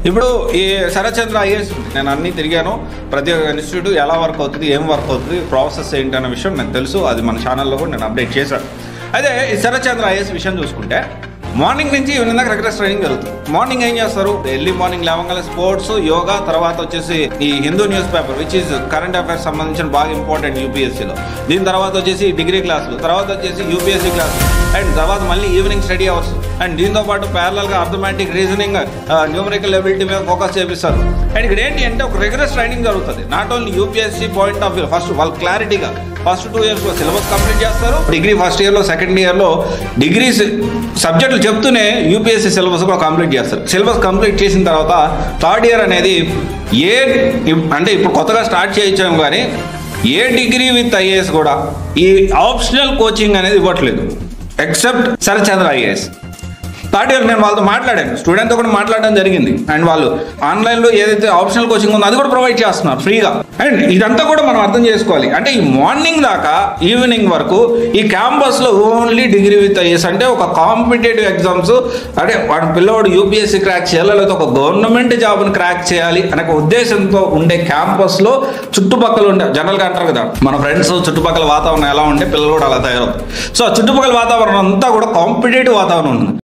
ఇప్పుడు ఈ శరత్చంద్ర ఐఏఎస్ నేను అన్నీ తిరిగాను. ప్రతి ఒక్క ఇన్స్టిట్యూట్ ఎలా వర్క్ అవుతుంది, ఏం వర్క్ అవుతుంది, ప్రాసెస్ ఏంటి అనే విషయం నాకు తెలుసు. అది మన ఛానల్లో కూడా నేను అప్డేట్ చేశాను. అయితే ఈ శరత్చంద్ర ఐఏఎస్ విషయం చూసుకుంటే మార్నింగ్ నుంచి ఈవినింగ్ దాకా రిగ్రెస్ ట్రైనింగ్ జరుగుతుంది. మార్నింగ్ ఏం చేస్తారు, ఎర్లీ మార్నింగ్ లేవగానే స్పోర్ట్స్, యోగా, తర్వాత వచ్చేసి ఈ Hindu news paper which is current affairs సంబంధించిన బాగా ఇంపార్టెంట్ యూపీఎస్సీలో. దీని తర్వాత వచ్చేసి డిగ్రీ క్లాసులు, తర్వాత వచ్చేసి యూపీఎస్సీ క్లాసులు, అండ్ తర్వాత మళ్ళీ ఈవినింగ్ స్టడీ అవర్స్. అండ్ దీంతో పాటు ప్యారలల్గా అర్థమెటిక్, రీజనింగ్, న్యూమరికల్ ఎబిలిటీ మీద ఫోకస్ చేపిస్తారు. అండ్ ఇక్కడ ఏంటి అంటే ఒక రిగ్రెస్ ట్రైనింగ్ జరుగుతుంది. Not only UPSC point of view, first వాళ్ళు క్లారిటీగా ఫస్ట్ 2 years సిలబస్ కంప్లీట్ చేస్తారు. డిగ్రీ ఫస్ట్ ఇయర్లో, సెకండ్ ఇయర్లో డిగ్రీ సబ్జెక్టులు చెప్తూనే యూపీఎస్సీ సిలబస్ కూడా కంప్లీట్ చేస్తారు. సిలబస్ కంప్లీట్ చేసిన తర్వాత థర్డ్ ఇయర్ అనేది అంటే ఇప్పుడు కొత్తగా స్టార్ట్ చేయించాము, కానీ ఏ డిగ్రీ విత్ ఐఏఎస్ కూడా ఈ ఆప్షనల్ కోచింగ్ అనేది ఇవ్వట్లేదు except Sharatchandra IAS. Third year నేను వాళ్ళతో మాట్లాడాను, స్టూడెంట్తో కూడా మాట్లాడడం జరిగింది. అండ్ వాళ్ళు ఆన్లైన్లో ఏదైతే ఆప్షనల్ కోచింగ్ ఉందో అది కూడా ప్రొవైడ్ చేస్తున్నారు ఫ్రీగా. అండ్ ఇదంతా కూడా మనం అర్థం చేసుకోవాలి. అంటే ఈ మార్నింగ్ దాకా ఈవినింగ్ వరకు ఈ క్యాంపస్లో ఓన్లీ డిగ్రీ విత్ ఐఏఎస్, అంటే ఒక కాంపిటేటివ్ ఎగ్జామ్స్, అంటే వాడి పిల్లవాడు యూపీఎస్సీ క్రాక్ చేయాలి, లేదా ఒక గవర్నమెంట్ జాబ్ని క్రాక్ చేయాలి అనే ఉద్దేశంతో ఉండే క్యాంపస్లో చుట్టుపక్కల ఉండే జనరల్గా అంటారు కదా మన ఫ్రెండ్స్, చుట్టుపక్కల వాతావరణం ఎలా ఉంటే పిల్లలు కూడా అలా తయారవుతారు. సో చుట్టుపక్కల వాతావరణం అంతా కూడా కాంపిటేటివ్ వాతావరణం ఉంది.